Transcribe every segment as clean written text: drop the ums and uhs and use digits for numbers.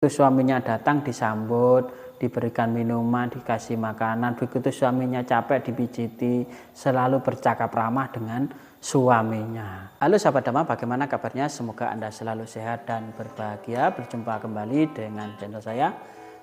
Suaminya datang disambut, diberikan minuman, dikasih makanan. Begitu suaminya capek dipijiti, selalu bercakap ramah dengan suaminya. Halo sahabat Dhamma, bagaimana kabarnya? Semoga Anda selalu sehat dan berbahagia. Berjumpa kembali dengan channel saya,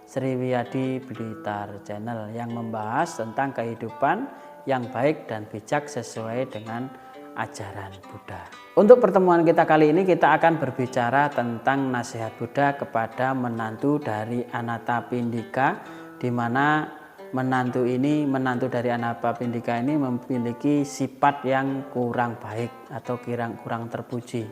Sri Wiyadi Blitar Channel, yang membahas tentang kehidupan yang baik dan bijak sesuai dengan ajaran Buddha. Untuk pertemuan kita kali ini, kita akan berbicara tentang nasihat Buddha kepada menantu dari Anathapindika, di mana menantu dari Anathapindika ini memiliki sifat yang kurang baik atau kurang terpuji.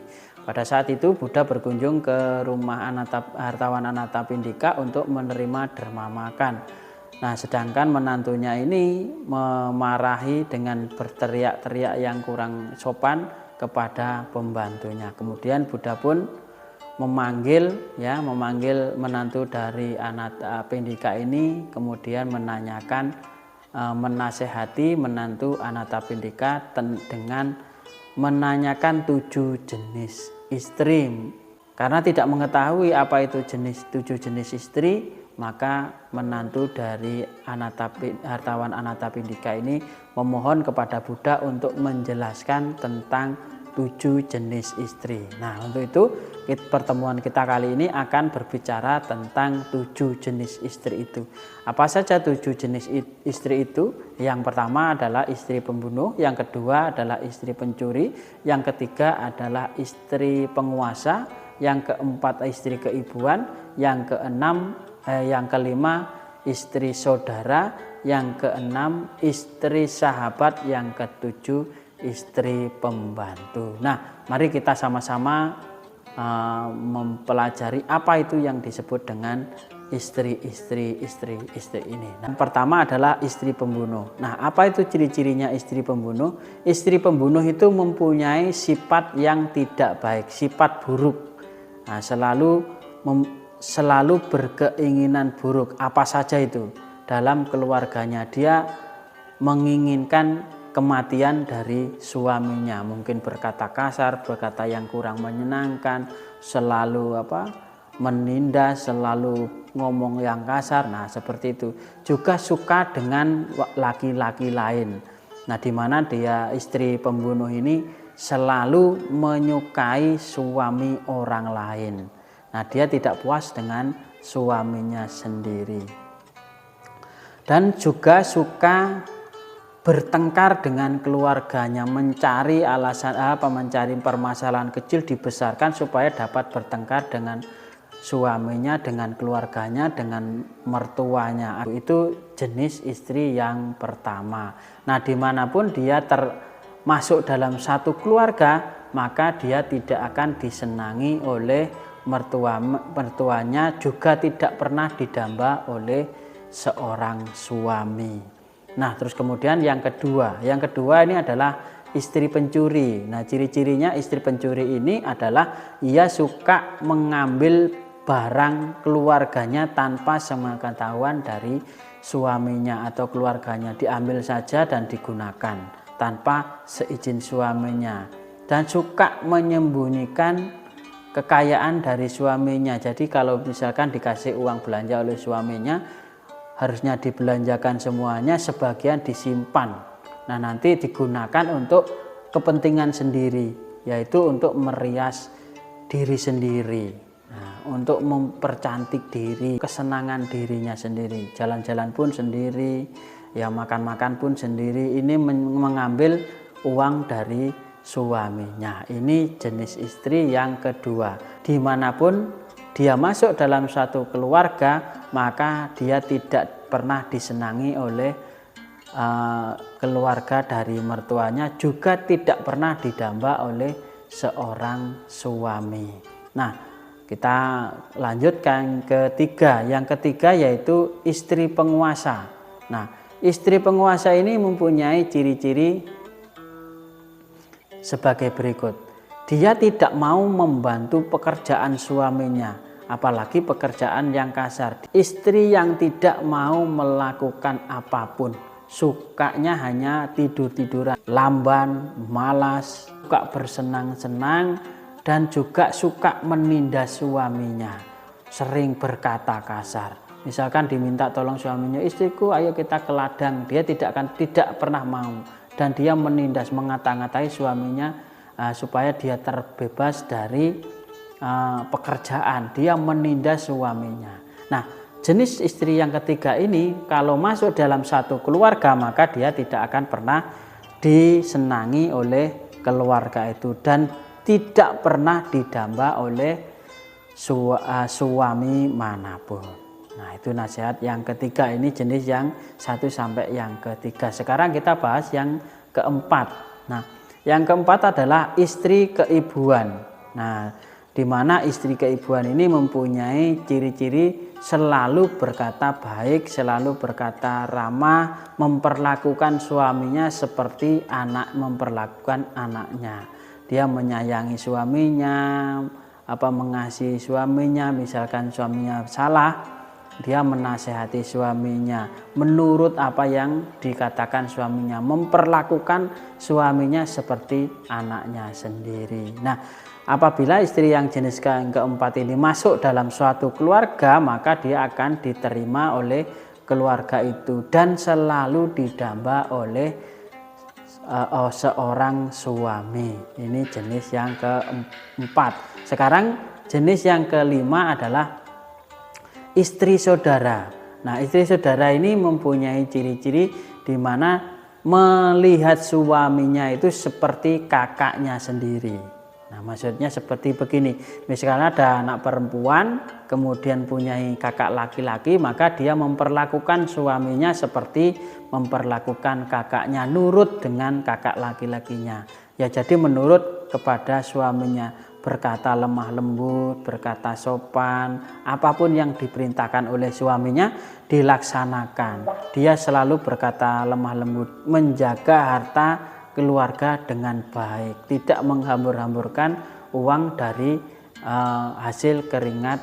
Pada saat itu Buddha berkunjung ke rumah hartawan Anathapindika untuk menerima derma makan. Nah, sedangkan menantunya ini memarahi dengan berteriak-teriak yang kurang sopan kepada pembantunya. Kemudian Buddha pun memanggil menantu dari Anathapindika ini, kemudian menasehati menantu Anathapindika dengan menanyakan 7 jenis istri. Karena tidak mengetahui apa itu 7 jenis istri, maka menantu dari hartawan Anathapindika ini memohon kepada Buddha untuk menjelaskan tentang 7 jenis istri. Nah, untuk itu pertemuan kita kali ini akan berbicara tentang 7 jenis istri itu. Apa saja 7 jenis istri itu? Yang pertama adalah istri pembunuh, yang kedua adalah istri pencuri, yang ketiga adalah istri penguasa, yang keempat istri keibuan, yang kelima istri saudara, yang keenam istri sahabat, yang ketujuh istri pembantu. Nah, mari kita sama-sama mempelajari apa itu yang disebut dengan istri ini. Nah, pertama adalah istri pembunuh. Nah, apa itu ciri-cirinya istri pembunuh? Istri pembunuh itu mempunyai sifat yang tidak baik, sifat buruk. Nah, selalu berkeinginan buruk. Apa saja itu? Dalam keluarganya dia menginginkan kematian dari suaminya, mungkin berkata kasar, berkata yang kurang menyenangkan, selalu menindas, selalu ngomong yang kasar. Nah, seperti itu. Juga suka dengan laki-laki lain. Nah, di mana dia istri pembunuh ini selalu menyukai suami orang lain. Nah, dia tidak puas dengan suaminya sendiri. Dan juga suka bertengkar dengan keluarganya, mencari mencari permasalahan kecil dibesarkan supaya dapat bertengkar dengan suaminya, dengan keluarganya, dengan mertuanya. Itu jenis istri yang pertama. Nah, dimanapun dia termasuk dalam satu keluarga, maka dia tidak akan disenangi oleh mertuanya, juga tidak pernah didamba oleh seorang suami. Nah, terus kemudian yang kedua ini adalah istri pencuri. Nah, ciri-cirinya istri pencuri ini adalah ia suka mengambil barang keluarganya tanpa sepengetahuan dari suaminya atau keluarganya, diambil saja dan digunakan tanpa seizin suaminya, dan suka menyembunyikan kekayaan dari suaminya. Jadi kalau misalkan dikasih uang belanja oleh suaminya, harusnya dibelanjakan semuanya, sebagian disimpan. Nah, nanti digunakan untuk kepentingan sendiri, yaitu untuk merias diri sendiri, untuk mempercantik diri, kesenangan dirinya sendiri. Jalan-jalan pun sendiri, ya makan-makan pun sendiri. Ini mengambil uang dari suaminya. Ini jenis istri yang kedua. Dimanapun dia masuk dalam suatu keluarga, maka dia tidak pernah disenangi oleh keluarga dari mertuanya, juga tidak pernah didamba oleh seorang suami. Nah, kita lanjutkan ketiga. Yang ketiga yaitu istri penguasa. Nah, istri penguasa ini mempunyai ciri-ciri sebagai berikut. Dia tidak mau membantu pekerjaan suaminya, apalagi pekerjaan yang kasar. Istri yang tidak mau melakukan apapun, sukanya hanya tidur-tiduran, lamban, malas, suka bersenang-senang, dan juga suka menindas suaminya. sering berkata kasar. Misalkan diminta tolong suaminya, istriku ayo kita ke ladang, dia tidak pernah mau, dan dia menindas mengata-ngatai suaminya supaya dia terbebas dari pekerjaan. Dia menindas suaminya. Nah, jenis istri yang ketiga ini kalau masuk dalam satu keluarga maka dia tidak akan pernah disenangi oleh keluarga itu dan tidak pernah didamba oleh suami manapun. Nah, itu nasihat yang ketiga, ini jenis yang 1 sampai yang ketiga. Sekarang kita bahas yang keempat. Nah, yang keempat adalah istri keibuan. Nah, di mana istri keibuan ini mempunyai ciri-ciri selalu berkata baik, selalu berkata ramah, memperlakukan suaminya seperti anak memperlakukan anaknya. Dia menyayangi suaminya, mengasihi suaminya, misalkan suaminya salah, dia menasehati suaminya menurut apa yang dikatakan suaminya, memperlakukan suaminya seperti anaknya sendiri. Nah, apabila istri yang jenis keempat ini masuk dalam suatu keluarga, maka dia akan diterima oleh keluarga itu dan selalu didamba oleh seorang suami. Ini jenis yang keempat. Sekarang jenis yang kelima adalah istri saudara. Nah, istri saudara ini mempunyai ciri-ciri di mana melihat suaminya itu seperti kakaknya sendiri. Nah, maksudnya seperti begini. Misalnya ada anak perempuan, kemudian punyai kakak laki-laki, maka dia memperlakukan suaminya seperti memperlakukan kakaknya, nurut dengan kakak laki-lakinya. Ya, jadi menurut kepada suaminya, berkata lemah lembut, berkata sopan, apapun yang diperintahkan oleh suaminya dilaksanakan. Dia selalu berkata lemah lembut, menjaga harta keluarga dengan baik, tidak menghambur-hamburkan uang dari hasil keringat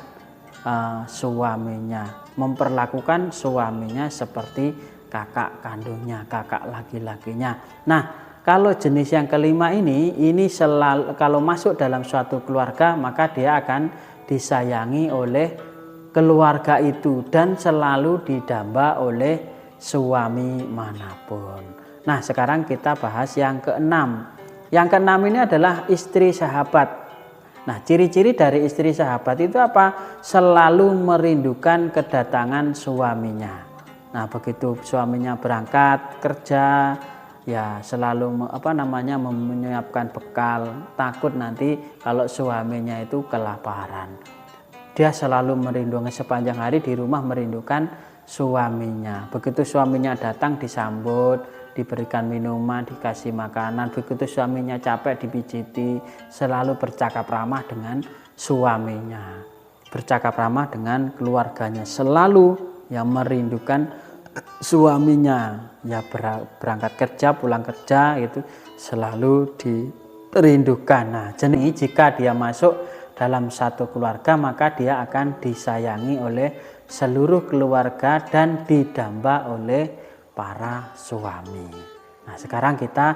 suaminya, memperlakukan suaminya seperti kakak kandungnya, kakak laki-lakinya. Nah, kalau jenis yang kelima ini selalu kalau masuk dalam suatu keluarga maka dia akan disayangi oleh keluarga itu dan selalu didamba oleh suami manapun. Nah, sekarang kita bahas yang keenam. Yang keenam ini adalah istri sahabat. Nah, ciri-ciri dari istri sahabat itu apa? Selalu merindukan kedatangan suaminya. Nah, begitu suaminya berangkat kerja, ya selalu menyiapkan bekal, takut nanti kalau suaminya itu kelaparan. Dia selalu merindukan sepanjang hari di rumah, merindukan suaminya. Begitu suaminya datang disambut, diberikan minuman, dikasih makanan. Begitu suaminya capek dipijiti, selalu bercakap ramah dengan suaminya, bercakap ramah dengan keluarganya, selalu yang merindukan suaminya. Ya, berangkat kerja, pulang kerja itu selalu dirindukan. Nah, jenis jika dia masuk dalam satu keluarga maka dia akan disayangi oleh seluruh keluarga dan didamba oleh para suami. Nah, sekarang kita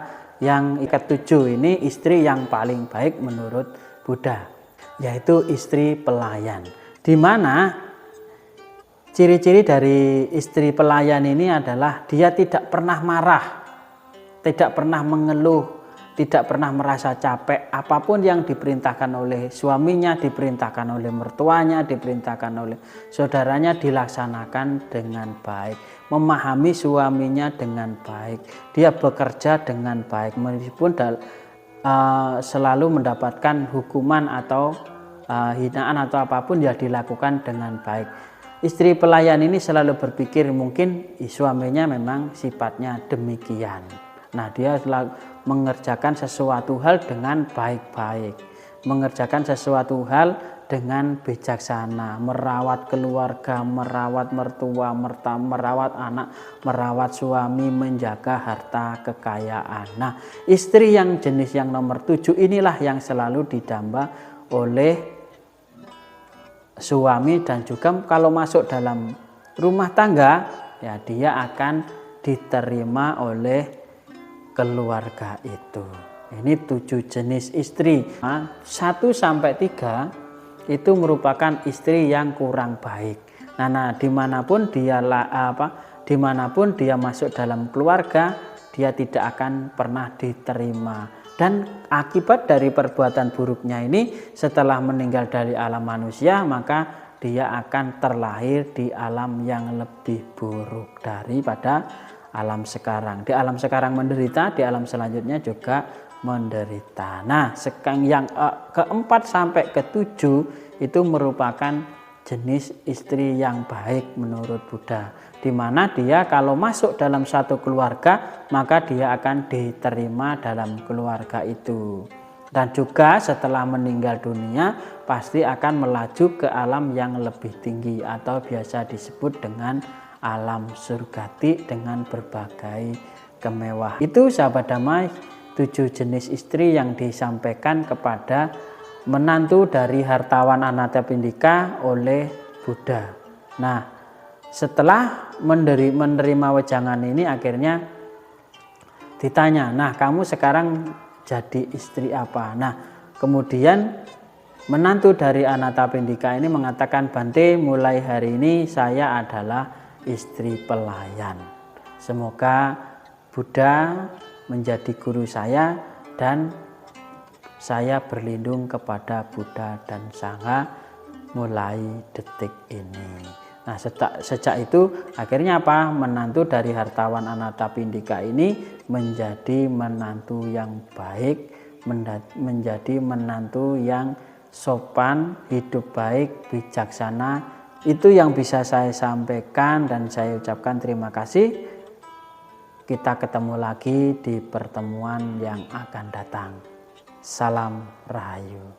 yang ketujuh ini istri yang paling baik menurut Buddha, yaitu istri pelayan. Di mana ciri-ciri dari istri pelayan ini adalah dia tidak pernah marah, tidak pernah mengeluh, tidak pernah merasa capek. Apapun yang diperintahkan oleh suaminya, diperintahkan oleh mertuanya, diperintahkan oleh saudaranya dilaksanakan dengan baik. Memahami suaminya dengan baik. Dia bekerja dengan baik meskipun selalu mendapatkan hukuman atau hinaan atau apapun ya dilakukan dengan baik. Istri pelayan ini selalu berpikir mungkin suaminya memang sifatnya demikian. Nah, dia selalu mengerjakan sesuatu hal dengan baik-baik, mengerjakan sesuatu hal dengan bijaksana, merawat keluarga, merawat mertua, merawat anak, merawat suami, menjaga harta kekayaan. Nah, istri yang jenis yang nomor 7 inilah yang selalu didamba oleh suami, dan juga kalau masuk dalam rumah tangga ya dia akan diterima oleh keluarga itu. Ini 7 jenis istri. 1 sampai 3 itu merupakan istri yang kurang baik. Nah, dimanapun dia masuk dalam keluarga, dia tidak akan pernah diterima. Dan akibat dari perbuatan buruknya ini, setelah meninggal dari alam manusia, maka dia akan terlahir di alam yang lebih buruk daripada alam sekarang. Di alam sekarang menderita, di alam selanjutnya juga menderita. Nah, yang keempat sampai ketujuh itu merupakan jenis istri yang baik menurut Buddha, di mana dia kalau masuk dalam satu keluarga maka dia akan diterima dalam keluarga itu, dan juga setelah meninggal dunia pasti akan melaju ke alam yang lebih tinggi atau biasa disebut dengan alam surgati dengan berbagai kemewahan. Itu sahabat damai, 7 jenis istri yang disampaikan kepada menantu dari hartawan Anathapindika oleh Buddha. Nah, setelah menerima wejangan ini akhirnya ditanya, nah kamu sekarang jadi istri apa? Nah, kemudian menantu dari Anathapindika ini mengatakan, Bante, mulai hari ini saya adalah istri pelayan. Semoga Buddha menjadi guru saya dan saya berlindung kepada Buddha dan Sangha mulai detik ini. Nah, sejak itu akhirnya apa? Menantu dari hartawan Anathapindika ini menjadi menantu yang baik, menjadi menantu yang sopan, hidup baik, bijaksana. Itu yang bisa saya sampaikan dan saya ucapkan terima kasih. Kita ketemu lagi di pertemuan yang akan datang. Salam Rahayu.